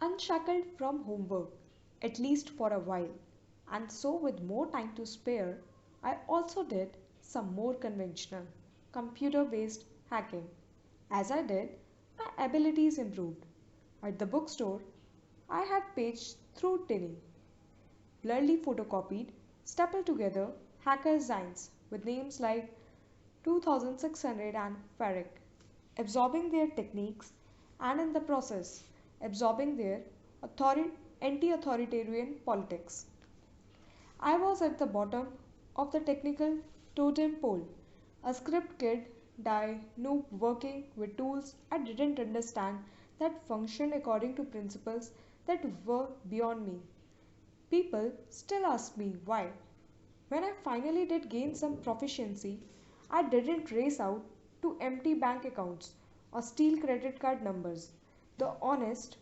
Unshackled from homework, at least for a while. And so, with more time to spare, I also did some more conventional, computer based hacking. As I did, my abilities improved. At the bookstore, I had paged through tiny, blurrily photocopied, stapled together hacker signs with names like 2600 and Farrick, absorbing their techniques and in the process absorbing their anti authoritarian politics. I was at the bottom of the technical totem pole, a script kid die noob working with tools I didn't understand that functioned according to principles that were beyond me. People still ask me why. When I finally did gain some proficiency, I didn't race out to empty bank accounts or steal credit card numbers. The honest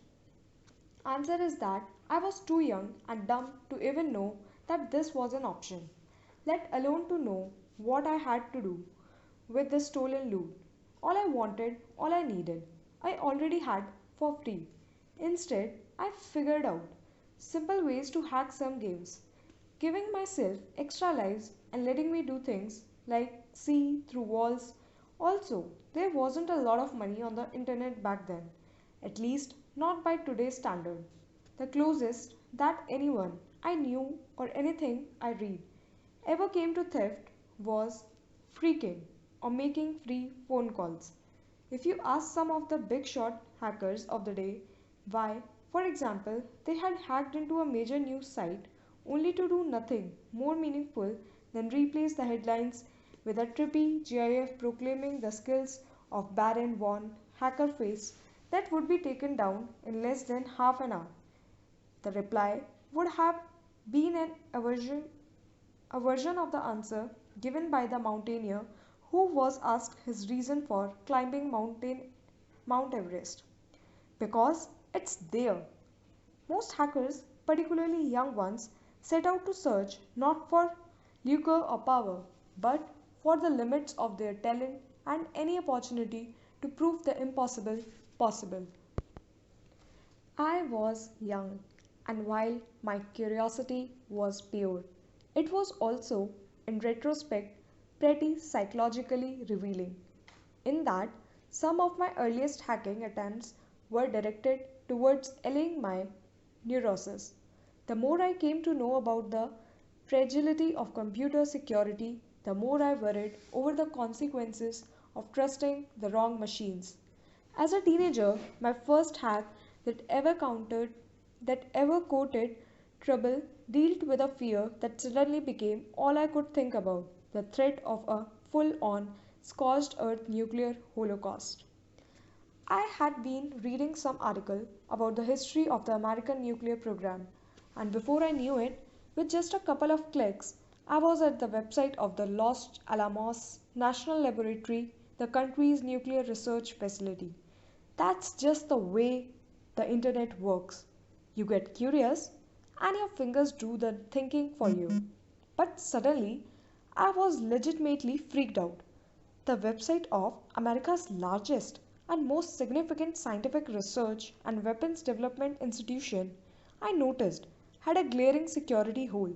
answer is that I was too young and dumb to even know that this was an option, let alone to know what I had to do with the stolen loot. All I wanted, all I needed, I already had for free. Instead, I figured out simple ways to hack some games, giving myself extra lives and letting me do things like see through walls. Also, there wasn't a lot of money on the internet back then, at least not by today's standard. The closest that anyone I knew or anything I read ever came to theft was phreaking or making free phone calls. If you ask some of the big shot hackers of the day why, for example, they had hacked into a major news site only to do nothing more meaningful than replace the headlines with a trippy GIF proclaiming the skills of Baron von Hackerface that would be taken down in less than half an hour, the reply would have been a version of the answer given by the mountaineer who was asked his reason for climbing Mount Everest. Because it's there. Most hackers, particularly young ones, set out to search not for lucre or power, but for the limits of their talent and any opportunity to prove the impossible possible. I was young, and while my curiosity was pure, it was also, in retrospect, pretty psychologically revealing, in that some of my earliest hacking attempts were directed towards allaying my neurosis. The more I came to know about the fragility of computer security, the more I worried over the consequences of trusting the wrong machines. As a teenager, my first hack that ever countered that ever courted trouble dealt with a fear that suddenly became all I could think about, the threat of a full-on scorched earth nuclear holocaust. I had been reading some article about the history of the American nuclear program, and before I knew it, with just a couple of clicks, I was at the website of the Los Alamos National Laboratory, the country's nuclear research facility. That's just the way the internet works. You get curious, and your fingers do the thinking for you. But suddenly, I was legitimately freaked out. The website of America's largest and most significant scientific research and weapons development institution, I noticed, had a glaring security hole.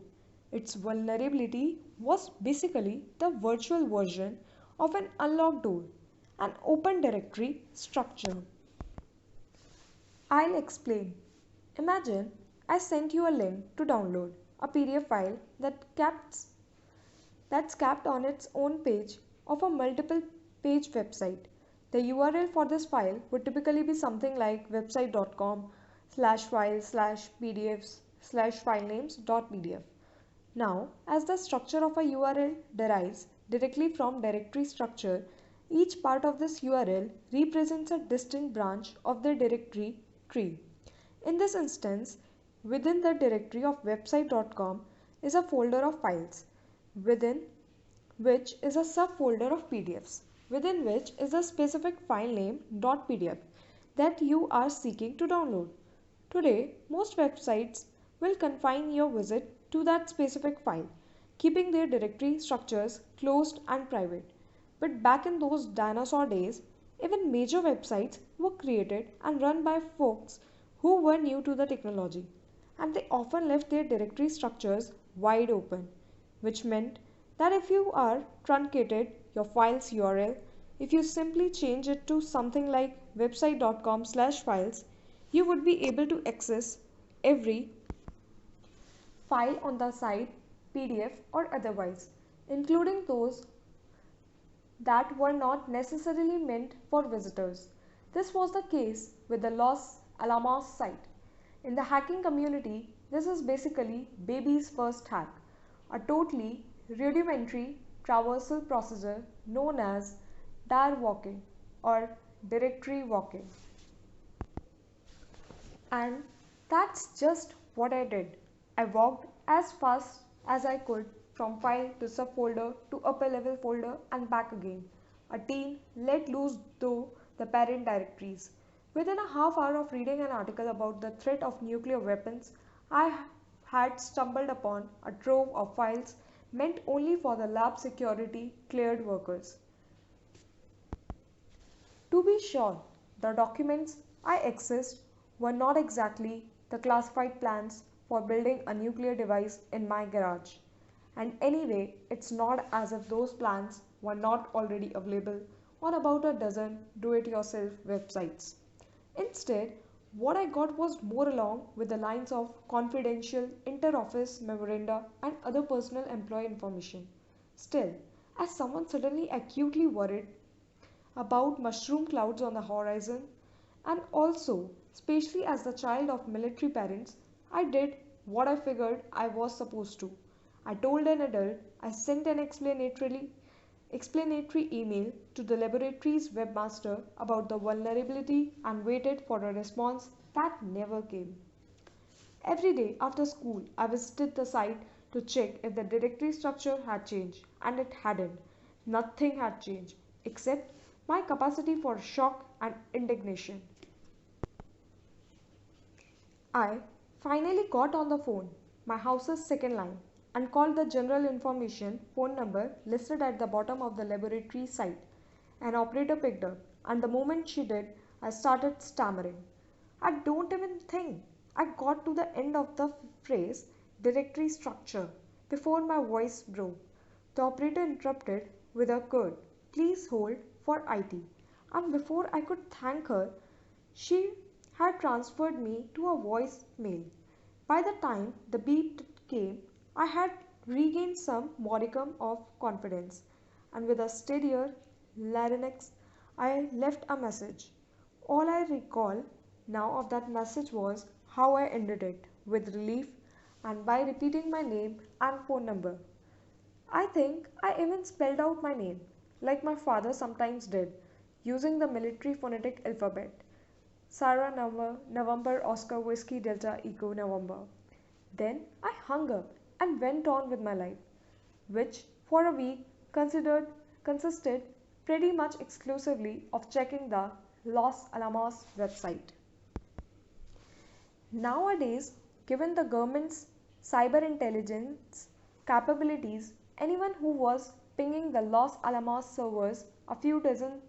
Its vulnerability was basically the virtual version of an unlocked door, an open directory structure. I'll explain. Imagine I sent you a link to download a PDF file that's capped on its own page of a multiple page website. The URL for this file would typically be something like website.com slash file slash pdfs slash filenames.pdf. Now, as the structure of a URL derives directly from directory structure, each part of this URL represents a distinct branch of the directory tree. In this instance, within the directory of website.com is a folder of files, within which is a subfolder of PDFs, within which is a specific file name .pdf that you are seeking to download. Today, most websites will confine your visit to that specific file, keeping their directory structures closed and private. But back in those dinosaur days, even major websites were created and run by folks who were new to the technology, and they often left their directory structures wide open, which meant that if you are truncated your file's URL, if you simply change it to something like website.com/files, you would be able to access every file on the site, PDF or otherwise, including those that were not necessarily meant for visitors. This was the case with the Los Alamos site. In the hacking community, this is basically baby's first hack, a totally rudimentary traversal procedure known as dir walking or directory walking. And that's just what I did. I walked as fast as I could from file to subfolder to upper level folder and back again. A teen let loose through the parent directories. Within a half hour of reading an article about the threat of nuclear weapons, I had stumbled upon a trove of files meant only for the lab security cleared workers. To be sure, the documents I accessed were not exactly the classified plans for building a nuclear device in my garage. And anyway, it's not as if those plans were not already available on about a dozen do it yourself websites. Instead, what I got was more along with the lines of confidential inter-office memoranda and other personal employee information. Still, as someone suddenly acutely worried about mushroom clouds on the horizon, and also, especially as the child of military parents, I did what I figured I was supposed to. I told an adult, I sent an explanatory email to the laboratory's webmaster about the vulnerability and waited for a response that never came. Every day after school, I visited the site to check if the directory structure had changed, and it hadn't. Nothing had changed except my capacity for shock and indignation. I finally got on the phone, my house's second line, and called the general information phone number listed at the bottom of the laboratory site. An operator picked up, and the moment she did, I started stammering. I don't even think I got to the end of the phrase directory structure before my voice broke. The operator interrupted with a curt, "Please hold for IT." And before I could thank her, she had transferred me to a voicemail. By the time the beep came, I had regained some modicum of confidence, and with a steadier larynx, I left a message. All I recall now of that message was how I ended it with relief and by repeating my name and phone number. I think I even spelled out my name, like my father sometimes did, using the military phonetic alphabet. Sarah November Oscar Whiskey Delta Echo November. Then I hung up and went on with my life, which for a week considered consisted pretty much exclusively of checking the Los Alamos website. Nowadays, given the government's cyber intelligence capabilities, anyone who was pinging the Los Alamos servers a few dozen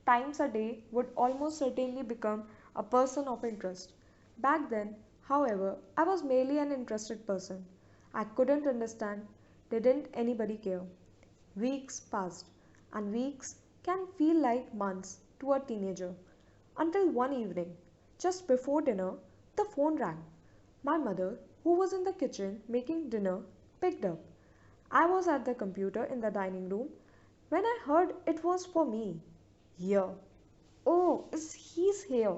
times a day would almost certainly become a person of interest. Back then, however, I was merely an interested person. I couldn't understand, didn't anybody care? Weeks passed, and weeks can feel like months to a teenager. Until one evening, just before dinner, the phone rang. My mother, who was in the kitchen making dinner, picked up. I was at the computer in the dining room when I heard it was for me. Here. Oh, is he's here.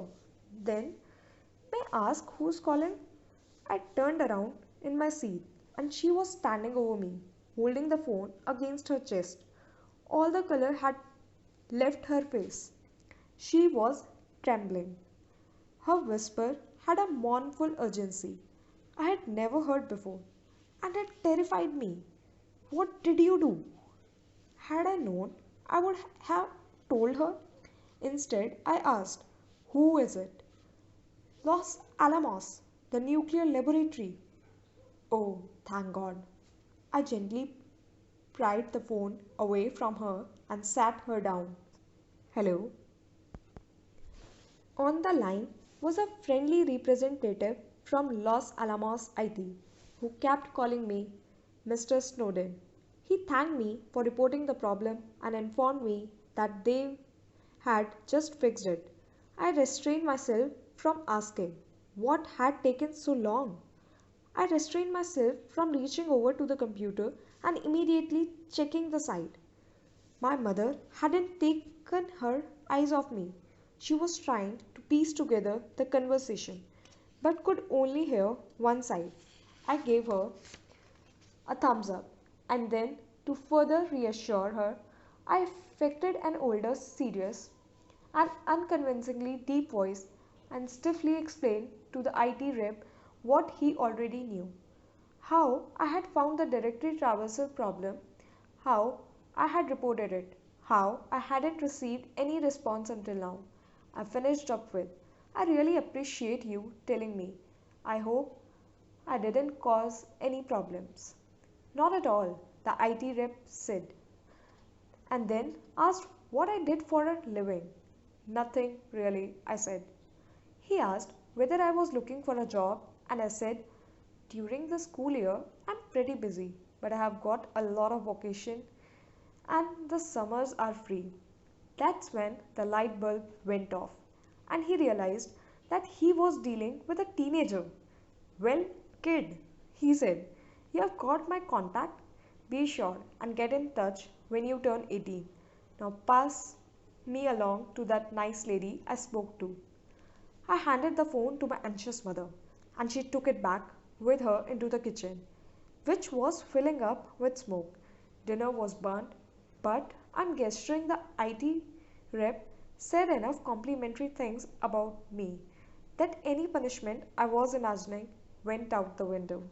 Then, may I ask who's calling? I turned around in my seat and she was standing over me, holding the phone against her chest. All the color had left her face. She was trembling. Her whisper had a mournful urgency I had never heard before, and it terrified me. What did you do? Had I known, I would have told her. Instead, I asked, "Who is it?" "Los Alamos, the nuclear laboratory." "Oh, thank God." I gently pried the phone away from her and sat her down. "Hello." On the line was a friendly representative from Los Alamos IT who kept calling me Mr. Snowden. He thanked me for reporting the problem and informed me that they had just fixed it. I restrained myself from asking what had taken so long. I restrained myself from reaching over to the computer and immediately checking the site. My mother hadn't taken her eyes off me. She was trying to piece together the conversation, but could only hear one side. I gave her a thumbs up, and then, to further reassure her, I affected an older, serious, and unconvincingly deep voice and stiffly explained to the IT rep what he already knew. How I had found the directory traversal problem, how I had reported it, how I hadn't received any response until now. I finished up with, I really appreciate you telling me. I hope I didn't cause any problems. Not at all, the IT rep said, and then asked what I did for a living. Nothing, really, I said. He asked whether I was looking for a job, and I said, during the school year, I'm pretty busy, but I have got a lot of vacation and the summers are free. That's when the light bulb went off, and he realized that he was dealing with a teenager. Well, kid, he said, you have got my contact. Be sure and get in touch when you turn 18. Now pass me along to that nice lady I spoke to. I handed the phone to my anxious mother, and she took it back with her into the kitchen, which was filling up with smoke. Dinner was burnt, but I'm guessing the IT rep said enough complimentary things about me that any punishment I was imagining went out the window.